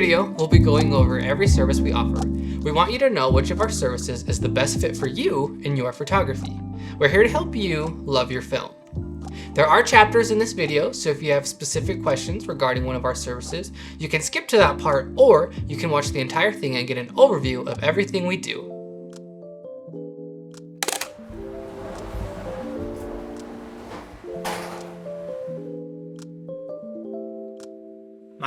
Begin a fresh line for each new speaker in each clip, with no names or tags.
video, we'll be going over every service we offer. We want you to know which of our services is the best fit for you in your photography. We're here to help you love your film. There are chapters in this video, so if you have specific questions regarding one of our services, you can skip to that part, or you can watch the entire thing and get an overview of everything we do.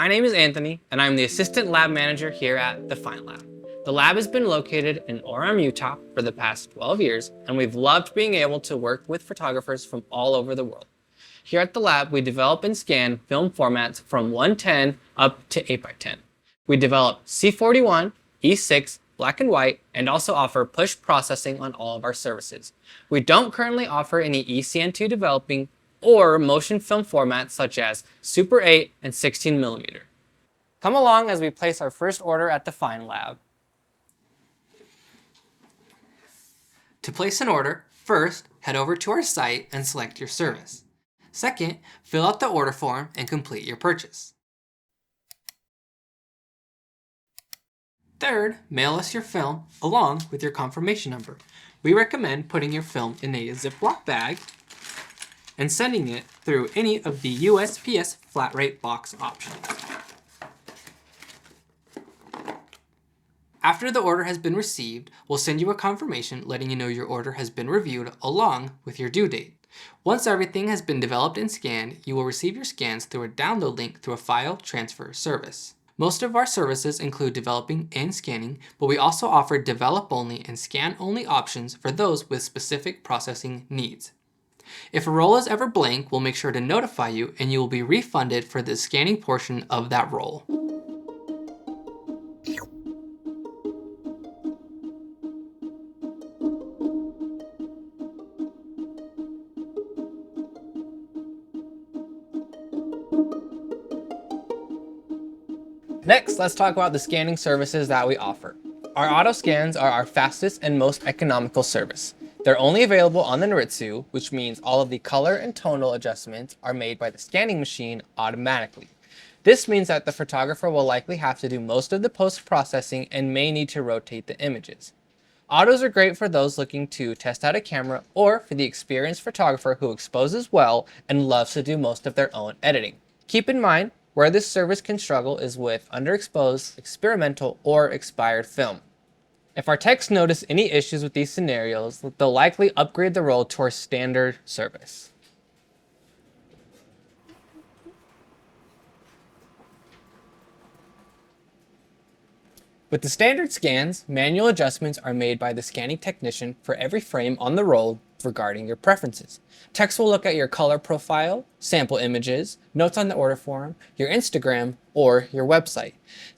My name is Anthony, and I'm the Assistant Lab Manager here at theFINDlab. The lab has been located in Orem, Utah for the past 12 years, and we've loved being able to work with photographers from all over the world. Here at the lab, we develop and scan film formats from 110 up to 8x10. We develop C41, E6, black and white, and also offer push processing on all of our services. We don't currently offer any ECN2 developing or motion film formats such as Super 8 and 16mm. Come along as we place our first order at theFINDlab. To place an order, first, head over to our site and select your service. Second, fill out the order form and complete your purchase. Third, mail us your film along with your confirmation number. We recommend putting your film in a Ziploc bag and sending it through any of the USPS flat rate box options. After the order has been received, we'll send you a confirmation letting you know your order has been reviewed along with your due date. Once everything has been developed and scanned, you will receive your scans through a download link through a file transfer service. Most of our services include developing and scanning, but we also offer develop-only and scan-only options for those with specific processing needs. If a roll is ever blank, we'll make sure to notify you and you will be refunded for the scanning portion of that roll. Next, let's talk about the scanning services that we offer. Our auto scans are our fastest and most economical service. They're only available on the Noritsu, which means all of the color and tonal adjustments are made by the scanning machine automatically. This means that the photographer will likely have to do most of the post-processing and may need to rotate the images. Autos are great for those looking to test out a camera or for the experienced photographer who exposes well and loves to do most of their own editing. Keep in mind, where this service can struggle is with underexposed, experimental, or expired film. If our techs notice any issues with these scenarios, they'll likely upgrade the roll to our standard service. With the standard scans, manual adjustments are made by the scanning technician for every frame on the roll regarding your preferences. Techs will look at your color profile, sample images, notes on the order form, your Instagram, or your website.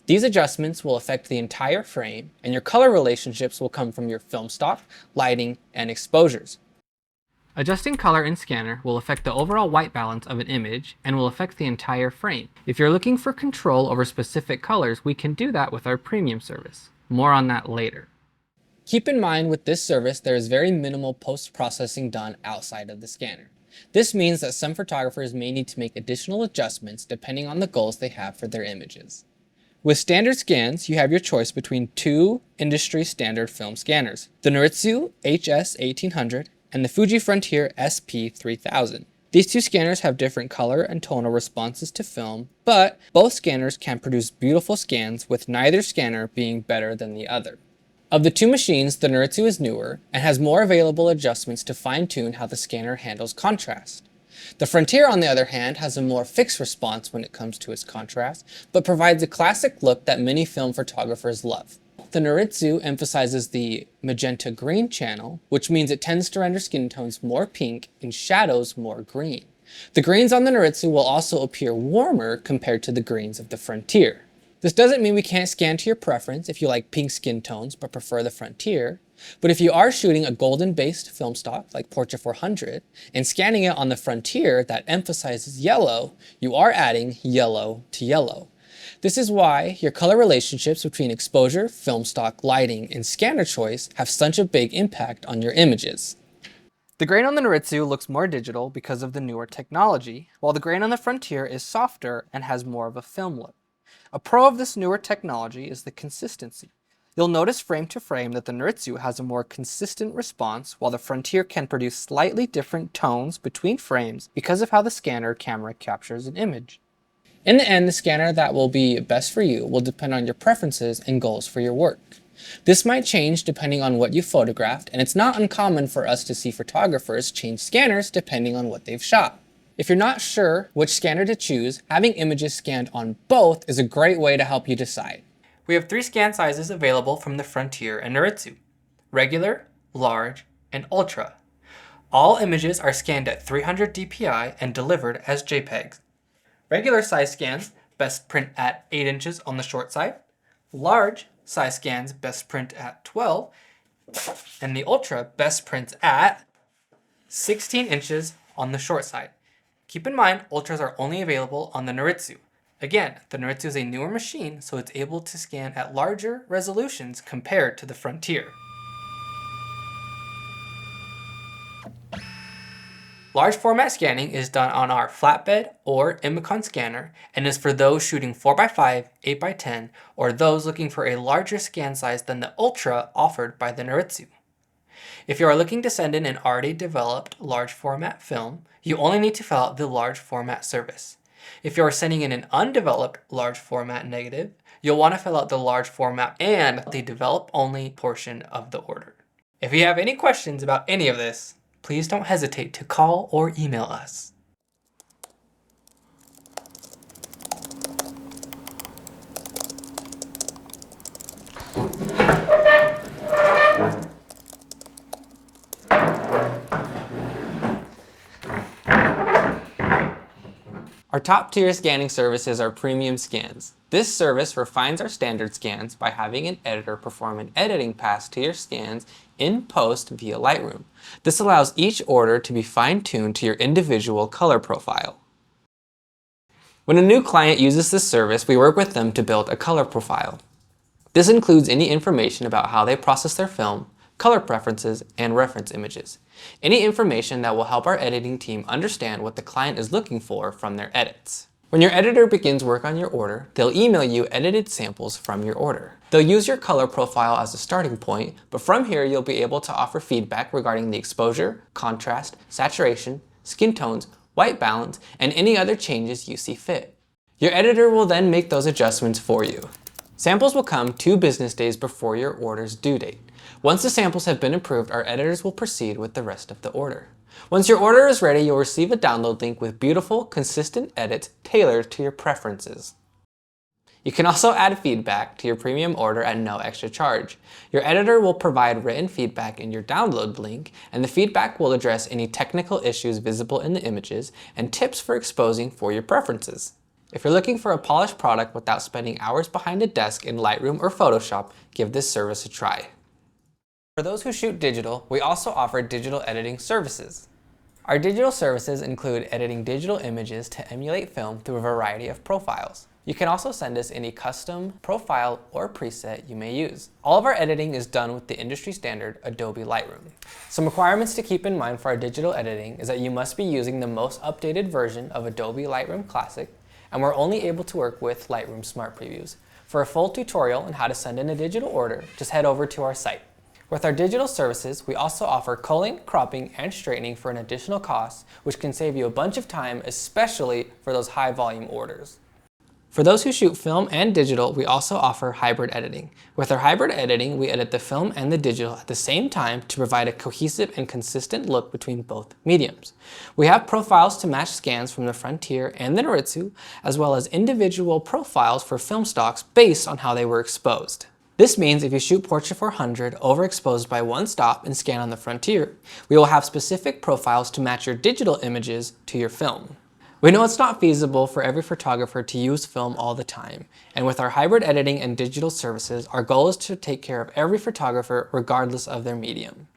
These adjustments will affect the entire frame, and your color relationships will come from your film stock, lighting, and exposures. Adjusting color in Scanner will affect the overall white balance of an image and will affect the entire frame. If you're looking for control over specific colors, we can do that with our premium service. More on that later. Keep in mind with this service, there is very minimal post-processing done outside of the scanner. This means that some photographers may need to make additional adjustments depending on the goals they have for their images. With standard scans, you have your choice between two industry standard film scanners, the Noritsu HS1800 and the Fuji Frontier SP3000. These two scanners have different color and tonal responses to film, but both scanners can produce beautiful scans with neither scanner being better than the other. Of the two machines, the Noritsu is newer and has more available adjustments to fine-tune how the scanner handles contrast. The Frontier, on the other hand, has a more fixed response when it comes to its contrast, but provides a classic look that many film photographers love. The Noritsu emphasizes the magenta green channel, which means it tends to render skin tones more pink and shadows more green. The greens on the Noritsu will also appear warmer compared to the greens of the Frontier. This doesn't mean we can't scan to your preference if you like pink skin tones but prefer the Frontier, but if you are shooting a golden-based film stock like Portra 400 and scanning it on the Frontier that emphasizes yellow, you are adding yellow to yellow. This is why your color relationships between exposure, film stock, lighting, and scanner choice have such a big impact on your images. The grain on the Noritsu looks more digital because of the newer technology, while the grain on the Frontier is softer and has more of a film look. A pro of this newer technology is the consistency. You'll notice frame to frame that the Noritsu has a more consistent response, while the Frontier can produce slightly different tones between frames because of how the scanner camera captures an image. In the end, the scanner that will be best for you will depend on your preferences and goals for your work. This might change depending on what you photographed, and it's not uncommon for us to see photographers change scanners depending on what they've shot. If you're not sure which scanner to choose, having images scanned on both is a great way to help you decide. We have 3 scan sizes available from the Frontier and Noritsu: regular, large, and ultra. All images are scanned at 300 dpi and delivered as JPEGs. Regular size scans best print at 8 inches on the short side. Large size scans best print at 12, and the ultra best prints at 16 inches on the short side. Keep in mind, ultras are only available on the Noritsu. Again, the Noritsu is a newer machine, so it's able to scan at larger resolutions compared to the Frontier. Large format scanning is done on our flatbed or Imicon scanner and is for those shooting 4x5, 8x10, or those looking for a larger scan size than the Ultra offered by the Noritsu. If you are looking to send in an already developed large format film, you only need to fill out the large format service. If you are sending in an undeveloped large format negative, you'll want to fill out the large format and the develop only portion of the order. If you have any questions about any of this, please don't hesitate to call or email us. Our top tier scanning services are premium scans. This service refines our standard scans by having an editor perform an editing pass to your scans in post via Lightroom. This allows each order to be fine-tuned to your individual color profile. When a new client uses this service, we work with them to build a color profile. This includes any information about how they process their film, color preferences, and reference images. Any information that will help our editing team understand what the client is looking for from their edits. When your editor begins work on your order, they'll email you edited samples from your order. They'll use your color profile as a starting point, but from here you'll be able to offer feedback regarding the exposure, contrast, saturation, skin tones, white balance, and any other changes you see fit. Your editor will then make those adjustments for you. Samples will come 2 business days before your order's due date. Once the samples have been approved, our editors will proceed with the rest of the order. Once your order is ready, you'll receive a download link with beautiful, consistent edits tailored to your preferences. You can also add feedback to your premium order at no extra charge. Your editor will provide written feedback in your download link, and the feedback will address any technical issues visible in the images and tips for exposing for your preferences. If you're looking for a polished product without spending hours behind a desk in Lightroom or Photoshop, give this service a try. For those who shoot digital, we also offer digital editing services. Our digital services include editing digital images to emulate film through a variety of profiles. You can also send us any custom profile or preset you may use. All of our editing is done with the industry standard Adobe Lightroom. Some requirements to keep in mind for our digital editing is that you must be using the most updated version of Adobe Lightroom Classic, and we're only able to work with Lightroom Smart Previews. For a full tutorial on how to send in a digital order, just head over to our site. With our digital services, we also offer culling, cropping, and straightening for an additional cost, which can save you a bunch of time, especially for those high volume orders. For those who shoot film and digital, we also offer hybrid editing. With our hybrid editing, we edit the film and the digital at the same time to provide a cohesive and consistent look between both mediums. We have profiles to match scans from the Frontier and the Noritsu, as well as individual profiles for film stocks based on how they were exposed. This means if you shoot Portrait 400 overexposed by one stop and scan on the Frontier, we will have specific profiles to match your digital images to your film. We know it's not feasible for every photographer to use film all the time, and with our hybrid editing and digital services, our goal is to take care of every photographer regardless of their medium.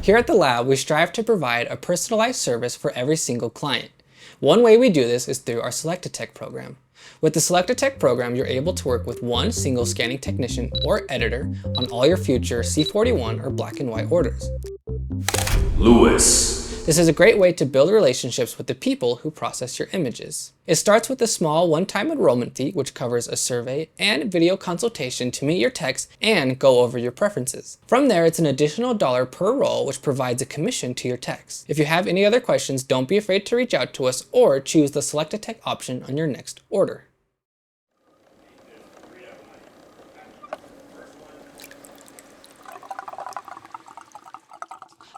Here at the lab, we strive to provide a personalized service for every single client. One way we do this is through our Select-A-Tech program. With the Select-A-Tech program, you're able to work with one single scanning technician or editor on all your future C41 or black and white orders.
Lewis,
This is a great way to build relationships with the people who process your images. It starts with a small one-time enrollment fee, which covers a survey and video consultation to meet your text and go over your preferences. From there, it's an additional $1 per role, which provides a commission to your text. If you have any other questions, don't be afraid to reach out to us or choose the Select a Tech option on your next order.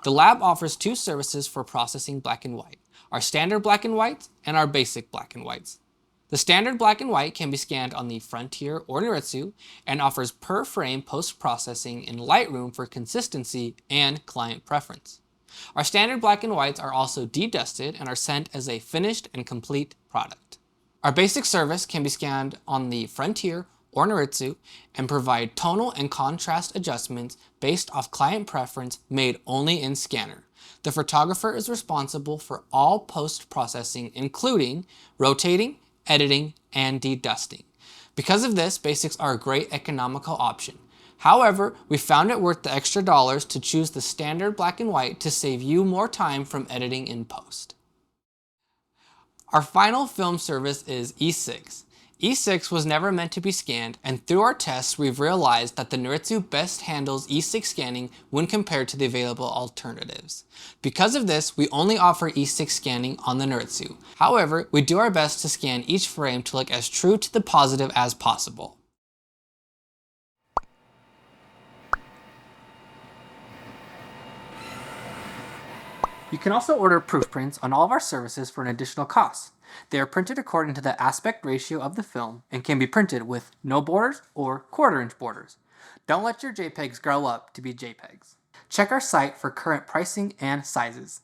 The lab offers two services for processing black and white, our standard black and whites and our basic black and whites. The standard black and white can be scanned on the Frontier or Noritsu and offers per frame post-processing in Lightroom for consistency and client preference. Our standard black and whites are also dedusted and are sent as a finished and complete product. Our basic service can be scanned on the Frontier or Noritsu and provide tonal and contrast adjustments based off client preference made only in Scanner. The photographer is responsible for all post-processing, including rotating, editing, and dedusting. Because of this, basics are a great economical option. However, we found it worth the extra dollars to choose the standard black and white to save you more time from editing in post. Our final film service is E6. E6 was never meant to be scanned, and through our tests we've realized that the Noritsu best handles E6 scanning when compared to the available alternatives. Because of this, we only offer E6 scanning on the Noritsu. However, we do our best to scan each frame to look as true to the positive as possible. You can also order proof prints on all of our services for an additional cost. They are printed according to the aspect ratio of the film and can be printed with no borders or 1/4-inch borders. Don't let your JPEGs grow up to be JPEGs. Check our site for current pricing and sizes.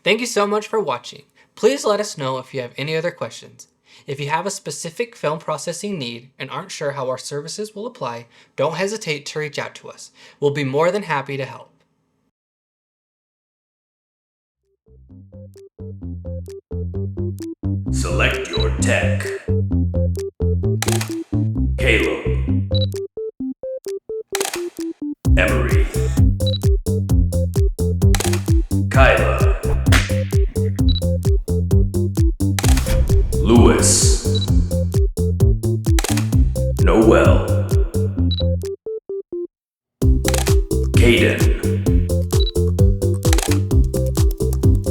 Thank you so much for watching. Please let us know if you have any other questions. If you have a specific film processing need and aren't sure how our services will apply, don't hesitate to reach out to us. We'll be more than happy to help.
Select your tech. Caleb, Emery, Kyla, Lewis, Noel, Caden,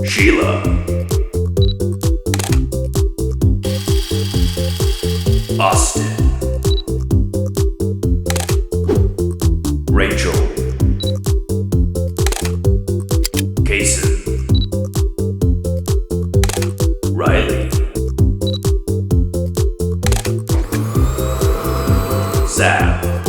Sheila, Austin, Rachel, Kason, Riley, Zab,